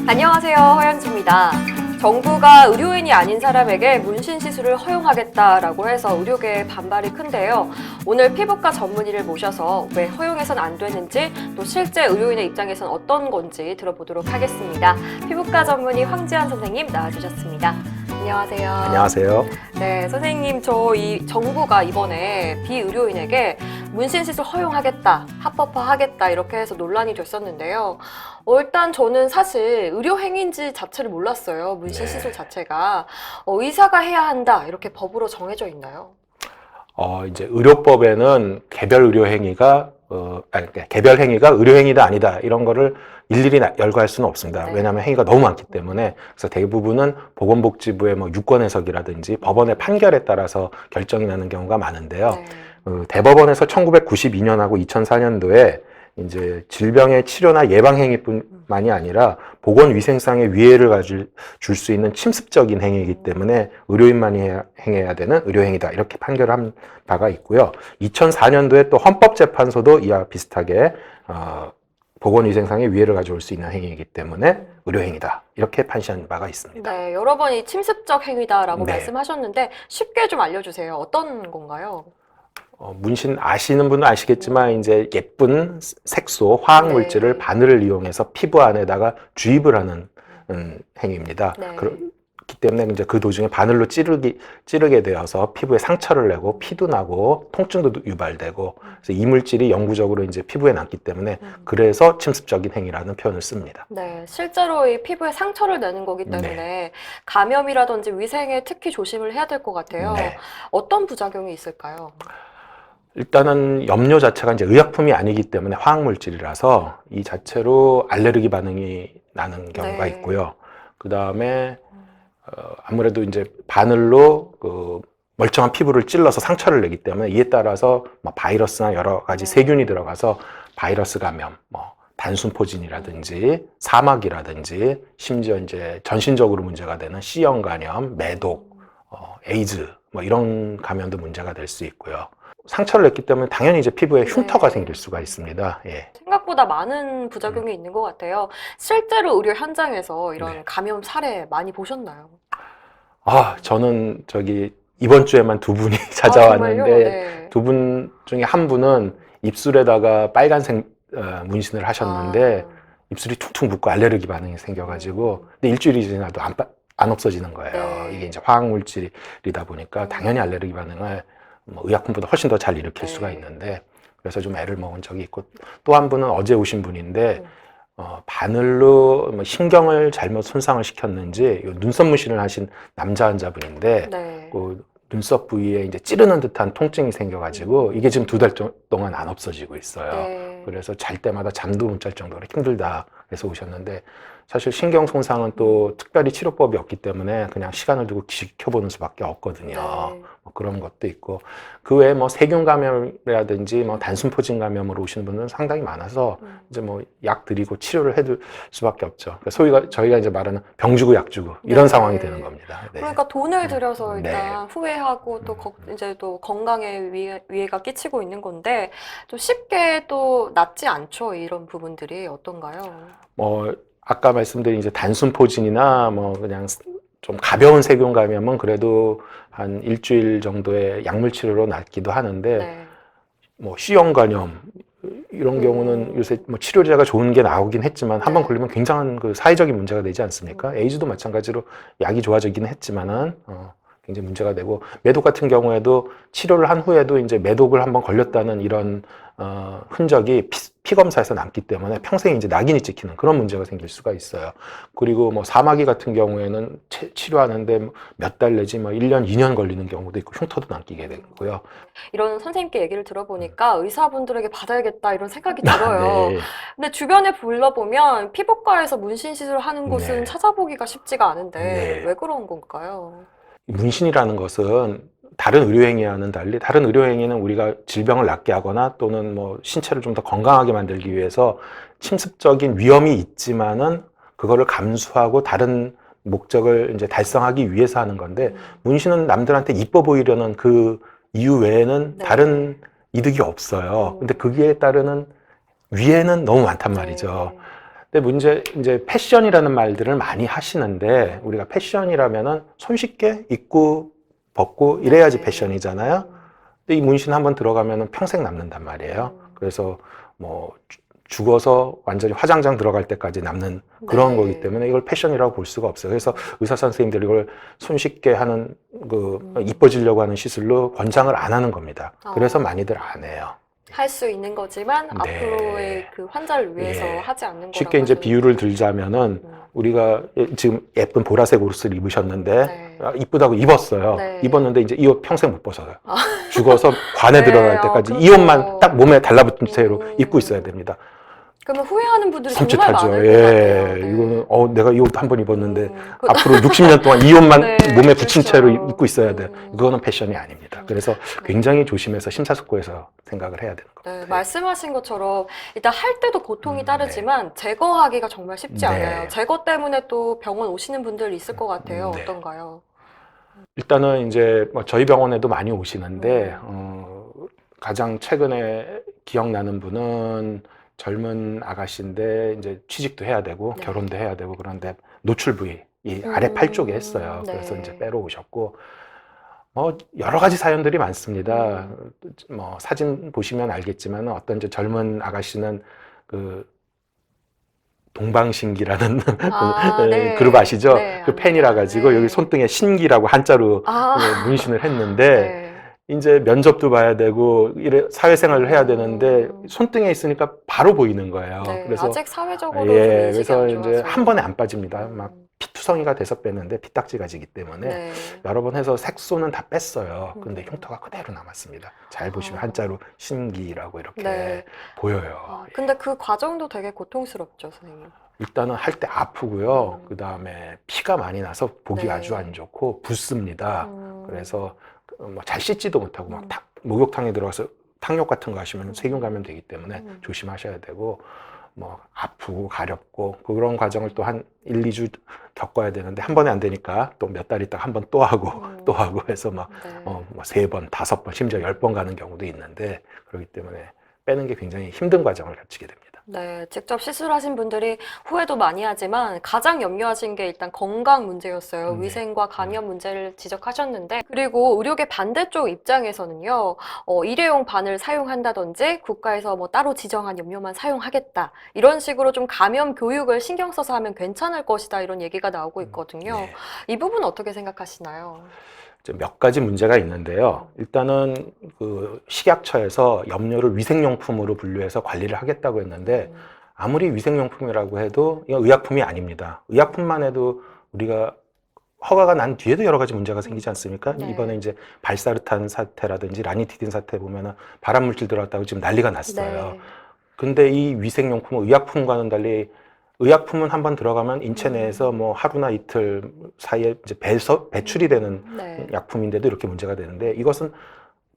안녕하세요, 허연지입니다. 정부가 의료인이 아닌 사람에게 문신 시술을 허용하겠다라고 해서 의료계의 반발이 큰데요. 오늘 피부과 전문의를 모셔서 왜 허용해선 안 되는지, 또 실제 의료인의 입장에선 어떤 건지 들어보도록 하겠습니다. 피부과 전문의 황지한 선생님 나와주셨습니다. 안녕하세요. 안녕하세요. 네, 선생님, 저희 정부가 이번에 비의료인에게 문신 시술 허용하겠다, 합법화하겠다 이렇게 해서 논란이 됐었는데요. 일단 저는 사실 의료 행위인지 자체를 몰랐어요. 문신 시술 자체가. 의사가 해야 한다 이렇게 법으로 정해져 있나요? 이제 의료법에는 개별 의료 행위가 개별 행위가 의료 행위다 아니다 이런 거를 일일이 열거할 수는 없습니다. 네. 왜냐하면 행위가 너무 많기 때문에. 그래서 대부분은 보건복지부의 유권 해석이라든지 법원의 판결에 따라서 결정이 나는 경우가 많은데요. 네. 대법원에서 1992년하고 2004년도에 이제 질병의 치료나 예방 행위뿐만이 아니라 보건위생상의 위해를 줄 수 있는 침습적인 행위이기 때문에 의료인만이 행해야 되는 의료행위다 이렇게 판결한 바가 있고요. 2004년도에 또 헌법재판소도 이와 비슷하게 보건위생상의 위해를 가져올 수 있는 행위이기 때문에 의료행위다 이렇게 판시한 바가 있습니다. 네, 여러 번 이 침습적 행위다라고 네. 말씀하셨는데 쉽게 좀 알려주세요. 어떤 건가요? 문신 아시는 분은 아시겠지만 이제 예쁜 색소, 화학물질을 네. 바늘을 이용해서 피부 안에다가 주입을 하는 행위입니다. 네. 그렇기 때문에 이제 그 도중에 바늘로 찌르게 되어서 피부에 상처를 내고 피도 나고 통증도 유발되고 그래서 이 물질이 영구적으로 이제 피부에 남기 때문에 그래서 침습적인 행위라는 표현을 씁니다. 네, 실제로 이 피부에 상처를 내는 거기 때문에 감염이라든지 위생에 특히 조심을 해야 될 것 같아요. 네. 어떤 부작용이 있을까요? 일단은 염료 자체가 이제 의약품이 아니기 때문에 화학물질이라서 이 자체로 알레르기 반응이 나는 경우가 네. 있고요. 그 다음에 아무래도 이제 바늘로 멀쩡한 피부를 찔러서 상처를 내기 때문에 이에 따라서 바이러스나 여러 가지 세균이 들어가서 바이러스 감염, 단순포진이라든지 사막이라든지 심지어 이제 전신적으로 문제가 되는 C형 감염, 매독, 에이즈 이런 감염도 문제가 될 수 있고요. 상처를 냈기 때문에 당연히 이제 피부에 흉터가 생길 수가 있습니다. 예. 생각보다 많은 부작용이 있는 것 같아요. 실제로 의료 현장에서 이런 감염 사례 많이 보셨나요? 저는 이번 주에만 두 분이 정말요? 찾아왔는데 네. 두 분 중에 한 분은 입술에다가 빨간색 문신을 하셨는데 입술이 퉁퉁 붓고 알레르기 반응이 생겨가지고 근데 일주일이 지나도 안 없어지는 거예요. 네. 이게 이제 화학물질이다 보니까 당연히 알레르기 반응을 의약품보다 훨씬 더 잘 일으킬 수가 있는데 그래서 좀 애를 먹은 적이 있고 또 한 분은 어제 오신 분인데 바늘로 신경을 잘못 손상을 시켰는지 눈썹 문신을 하신 남자 환자분인데 네. 그 눈썹 부위에 이제 찌르는 듯한 통증이 생겨가지고 이게 지금 2달 동안 안 없어지고 있어요. 네. 그래서 잘 때마다 잠도 못 잘 정도로 힘들다 해서 오셨는데 사실 신경 손상은 또 특별히 치료법이 없기 때문에 그냥 시간을 두고 지켜보는 수밖에 없거든요. 네. 그런 것도 있고 그 외에 세균 감염이라든지 단순 포진 감염으로 오시는 분들은 상당히 많아서 이제 약 드리고 치료를 해줄 수밖에 없죠. 그러니까 저희가 이제 말하는 병 주고 약 주고 이런 네. 상황이 되는 겁니다. 네. 그러니까 돈을 들여서 네. 일단 후회하고 또 이제 또 건강에 위해가 끼치고 있는 건데 좀 쉽게 또 낫지 않죠. 이런 부분들이 어떤가요? 아까 말씀드린 이제 단순 포진이나 그냥 좀 가벼운 세균 감염은 그래도 한 일주일 정도의 약물 치료로 낫기도 하는데 네. C형 감염 이런 경우는 요새 치료제가 좋은 게 나오긴 했지만 한 번 걸리면 굉장한 그 사회적인 문제가 되지 않습니까? 에이즈도 마찬가지로 약이 좋아지긴 했지만은 굉장히 문제가 되고 매독 같은 경우에도 치료를 한 후에도 이제 매독을 한번 걸렸다는 이런 흔적이 피 검사에서 남기 때문에 평생 이제 낙인이 찍히는 그런 문제가 생길 수가 있어요. 그리고 사마귀 같은 경우에는 치료하는데 몇 달 내지 1년, 2년 걸리는 경우도 있고 흉터도 남기게 되고요. 이런 선생님께 얘기를 들어보니까 의사분들에게 받아야겠다 이런 생각이 들어요. 네. 근데 주변에 불러보면 피부과에서 문신 시술을 하는 곳은 네. 찾아보기가 쉽지가 않은데 네. 왜 그런 걸까요? 문신이라는 것은 다른 의료행위와는 달리 다른 의료행위는 우리가 질병을 낫게 하거나 또는 신체를 좀 더 건강하게 만들기 위해서 침습적인 위험이 있지만은 그거를 감수하고 다른 목적을 이제 달성하기 위해서 하는 건데 문신은 남들한테 이뻐 보이려는 그 이유 외에는 네. 다른 이득이 없어요. 근데 거기에 따르는 위해는 너무 많단 말이죠. 네. 근데 문제 이제 패션이라는 말들을 많이 하시는데 우리가 패션이라면은 손쉽게 입고 벗고 이래야지 네. 패션이잖아요. 근데 이 문신 한번 들어가면은 평생 남는단 말이에요. 그래서 뭐 죽어서 완전히 화장장 들어갈 때까지 남는 그런 네. 거기 때문에 이걸 패션이라고 볼 수가 없어요. 그래서 의사 선생님들이 이걸 손쉽게 하는 이뻐지려고 하는 시술로 권장을 안 하는 겁니다. 그래서 많이들 안 해요. 할 수 있는 거지만 네. 앞으로의 그 환자를 위해서 예. 하지 않는 거라고 쉽게 이제 하셨는데. 비유를 들자면은 우리가 지금 예쁜 보라색 옷을 입으셨는데 네. 이쁘다고 입었어요. 네. 입었는데 이제 이 옷 평생 못 벗어요. 죽어서 관에 네, 들어갈 때까지 그렇죠. 이 옷만 딱 몸에 달라붙은 채로 입고 있어야 됩니다. 그러면 후회하는 분들이 정말 섬찟하죠. 많을 것 예, 같아요. 네. 이거는 내가 이 옷 한 번 입었는데 그- 앞으로 60년 동안 이 옷만 네, 몸에 붙인 그렇죠. 채로 입고 있어야 돼. 이거는 패션이 아닙니다. 그래서 굉장히 조심해서 심사숙고해서 생각을 해야 되는 겁니다. 네, 말씀하신 것처럼 일단 할 때도 고통이 네. 따르지만 제거하기가 정말 쉽지 네. 않아요. 제거 때문에 또 병원 오시는 분들 있을 것 같아요. 네. 어떤가요? 일단은 이제 뭐 저희 병원에도 많이 오시는데 가장 최근에 기억나는 분은 젊은 아가씨인데 이제 취직도 해야 되고 네. 결혼도 해야 되고 그런데 노출 부위 이 아래 팔 쪽에 했어요. 네. 그래서 이제 빼러 오셨고 여러 가지 사연들이 많습니다. 뭐 사진 보시면 알겠지만 어떤 이제 젊은 아가씨는 그 동방신기라는 네. 그룹 아시죠? 네, 그 펜이라 가지고 네. 여기 손등에 신기라고 한자로 문신을 했는데 네. 이제 면접도 봐야 되고 사회생활을 해야 되는데 손등에 있으니까 바로 보이는 거예요. 네, 그래서 아직 사회적으로 예, 좀 인식이 그래서 안 이제 좋아서. 한 번에 안 빠집니다. 막 피투성이가 돼서 뺐는데 피딱지가 지기 때문에 네. 여러 번 해서 색소는 다 뺐어요. 근데 흉터가 그대로 남았습니다. 잘 보시면 한자로 신기라고 이렇게 네. 보여요. 근데 그 과정도 되게 고통스럽죠, 선생님. 일단은 할 때 아프고요. 그 다음에 피가 많이 나서 보기 네. 아주 안 좋고 붓습니다. 그래서 뭐 잘 씻지도 못하고 막 목욕탕에 들어가서 탕욕 같은 거 하시면 세균 감염되기 때문에 조심하셔야 되고 뭐 아프고 가렵고 그런 과정을 또 한 1, 2주 겪어야 되는데 한 번에 안 되니까 또 몇 달 있다가 한 번 또 하고 또 하고 해서 막 네. 뭐 3번, 5번, 심지어 10번 가는 경우도 있는데 그렇기 때문에 빼는 게 굉장히 힘든 과정을 거치게 됩니다. 네, 직접 시술하신 분들이 후회도 많이 하지만 가장 염려하신 게 일단 건강 문제였어요. 네. 위생과 감염 문제를 지적하셨는데, 그리고 의료계 반대쪽 입장에서는요, 일회용 바늘 사용한다든지 국가에서 뭐 따로 지정한 염료만 사용하겠다. 이런 식으로 좀 감염 교육을 신경 써서 하면 괜찮을 것이다. 이런 얘기가 나오고 있거든요. 네. 이 부분 어떻게 생각하시나요? 몇 가지 문제가 있는데요. 일단은 그 식약처에서 염료를 위생용품으로 분류해서 관리를 하겠다고 했는데 아무리 위생용품이라고 해도 이건 의약품이 아닙니다. 의약품만 해도 우리가 허가가 난 뒤에도 여러 가지 문제가 생기지 않습니까? 네. 이번에 이제 발사르탄 사태라든지 라니티딘 사태 보면은 발암물질 들어갔다고 지금 난리가 났어요. 네. 근데 이 위생용품은 의약품과는 달리 의약품은 한번 들어가면 인체 내에서 뭐 하루나 이틀 사이에 이제 배출이 되는 네. 약품인데도 이렇게 문제가 되는데 이것은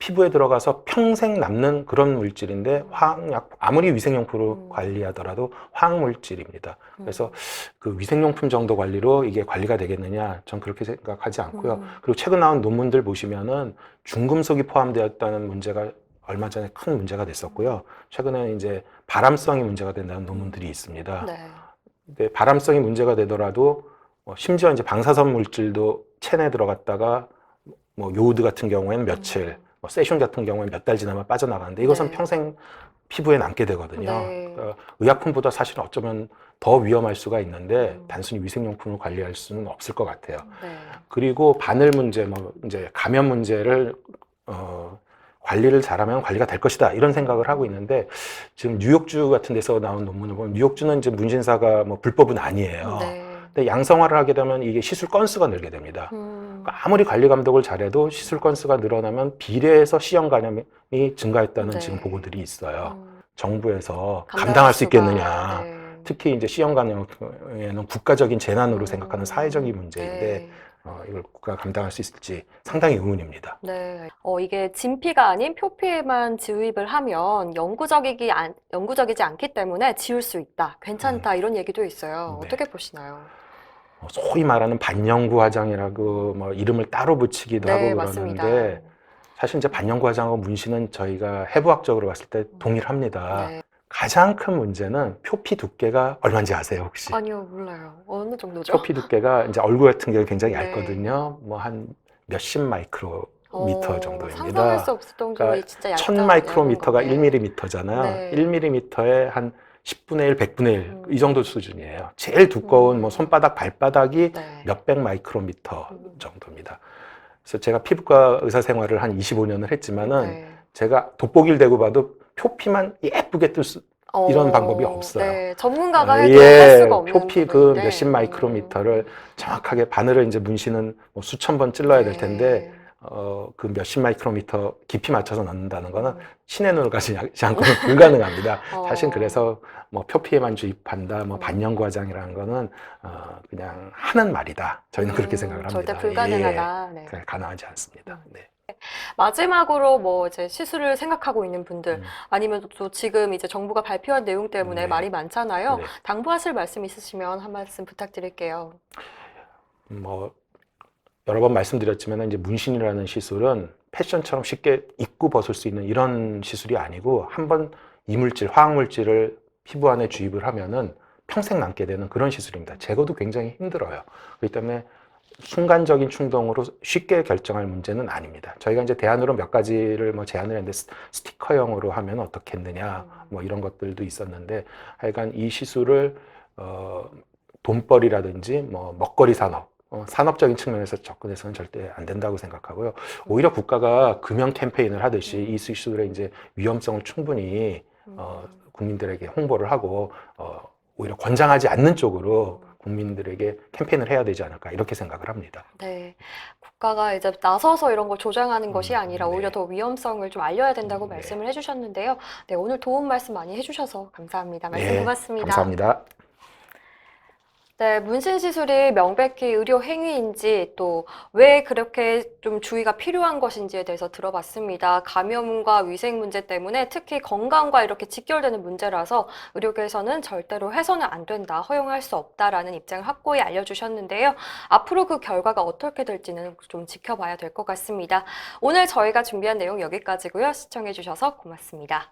피부에 들어가서 평생 남는 그런 물질인데 화학약 아무리 위생용품으로 관리하더라도 화학물질입니다. 그래서 그 위생용품 정도 관리로 이게 관리가 되겠느냐? 전 그렇게 생각하지 않고요. 그리고 최근 나온 논문들 보시면은 중금속이 포함되었다는 문제가 얼마 전에 큰 문제가 됐었고요. 최근에 이제 발암성이 문제가 된다는 논문들이 있습니다. 네. 근데 발암성이 문제가 되더라도 심지어 이제 방사선 물질도 체내에 들어갔다가 뭐 요오드 같은 경우에는 며칠, 뭐 세슘 같은 경우에는 몇 달 지나면 빠져나가는데 이것은 네. 평생 피부에 남게 되거든요. 네. 그러니까 의약품보다 사실 어쩌면 더 위험할 수가 있는데 단순히 위생용품을 관리할 수는 없을 것 같아요. 네. 그리고 바늘 문제, 뭐 이제 감염 문제를 관리를 잘하면 관리가 될 것이다 이런 생각을 하고 있는데 지금 뉴욕주 같은 데서 나온 논문을 보면 뉴욕주는 이제 문신사가 뭐 불법은 아니에요. 네. 근데 양성화를 하게 되면 이게 시술 건수가 늘게 됩니다. 그러니까 아무리 관리 감독을 잘해도 시술 건수가 늘어나면 비례해서 C형 감염이 증가했다는 네. 지금 보고들이 있어요. 정부에서 감당할 감당할 수 수가. 있겠느냐. 네. 특히 이제 C형 감염에는 국가적인 재난으로 생각하는 사회적인 문제인데 네. 이걸 국가가 감당할 수 있을지 상당히 의문입니다. 네. 이게 진피가 아닌 표피에만 지입을 하면 영구적이지 않기 때문에 지울 수 있다, 괜찮다 이런 얘기도 있어요. 네. 어떻게 보시나요? 소위 말하는 반영구 화장이라고 뭐 이름을 따로 붙이기도 하고 맞습니다. 그러는데 사실 이제 반영구 화장하고 문신은 저희가 해부학적으로 봤을 때 동일합니다. 네. 가장 큰 문제는 표피 두께가 얼마인지 아세요, 혹시? 아니요, 몰라요. 어느 정도죠? 표피 두께가 이제 얼굴 같은 경우 굉장히 네. 얇거든요. 뭐 한 몇십 마이크로미터 정도입니다. 상상할 수 없을 정도로 그러니까 진짜 얇다. 1000 마이크로미터가 얇은 거네. 1mm잖아요. 네. 1mm에 한 10분의 1, 100분의 1 이 정도 수준이에요. 제일 두꺼운 뭐 손바닥, 발바닥이 네. 몇백 마이크로미터 정도입니다. 그래서 제가 피부과 의사 생활을 한 25년을 했지만은 네. 제가 돋보기를 대고 봐도 표피만 예쁘게 뜰 수, 이런 방법이 없어요. 네. 전문가가 해도 할 예, 수가 없는 표피 그 부분인데. 몇십 마이크로미터를 정확하게 바늘을 이제 문신은 뭐 수천 번 찔러야 될 텐데 그 몇십 마이크로미터 깊이 맞춰서 넣는다는 거는 신의 눈을 가지지 않고는 불가능합니다. 사실 그래서 뭐 표피에만 주입한다, 뭐 반영구 화장이라는 거는 그냥 하는 말이다. 저희는 그렇게 생각을 합니다. 절대 불가능하다. 네. 예, 가능하지 않습니다. 네. 마지막으로 뭐 이제 시술을 생각하고 있는 분들 아니면 또 지금 이제 정부가 발표한 내용 때문에 네. 말이 많잖아요. 네. 당부하실 말씀 있으시면 한 말씀 부탁드릴게요. 뭐 여러 번 말씀드렸지만 이제 문신이라는 시술은 패션처럼 쉽게 입고 벗을 수 있는 이런 시술이 아니고 한번 이물질, 화학물질을 피부 안에 주입을 하면은 평생 남게 되는 그런 시술입니다. 제거도 굉장히 힘들어요. 그렇기 때문에 순간적인 충동으로 쉽게 결정할 문제는 아닙니다. 저희가 이제 대안으로 몇 가지를 뭐 제안을 했는데 스티커형으로 하면 어떻겠느냐 뭐 이런 것들도 있었는데 하여간 이 시술을 돈벌이라든지 뭐 먹거리 산업 산업적인 측면에서 접근해서는 절대 안 된다고 생각하고요. 오히려 국가가 금연 캠페인을 하듯이 이 시술의 이제 위험성을 충분히 국민들에게 홍보를 하고 오히려 권장하지 않는 쪽으로 국민들에게 캠페인을 해야 되지 않을까 이렇게 생각을 합니다. 네, 국가가 이제 나서서 이런 걸 조장하는 것이 아니라 네. 오히려 더 위험성을 좀 알려야 된다고 네. 말씀을 해주셨는데요. 네, 오늘 도움 말씀 많이 해주셔서 감사합니다. 말씀 네, 고맙습니다. 감사합니다. 네, 문신 시술이 명백히 의료 행위인지 또 왜 그렇게 좀 주의가 필요한 것인지에 대해서 들어봤습니다. 감염과 위생 문제 때문에 특히 건강과 이렇게 직결되는 문제라서 의료계에서는 절대로 해서는 안 된다, 허용할 수 없다라는 입장을 확고히 알려주셨는데요. 앞으로 그 결과가 어떻게 될지는 좀 지켜봐야 될 것 같습니다. 오늘 저희가 준비한 내용 여기까지고요. 시청해주셔서 고맙습니다.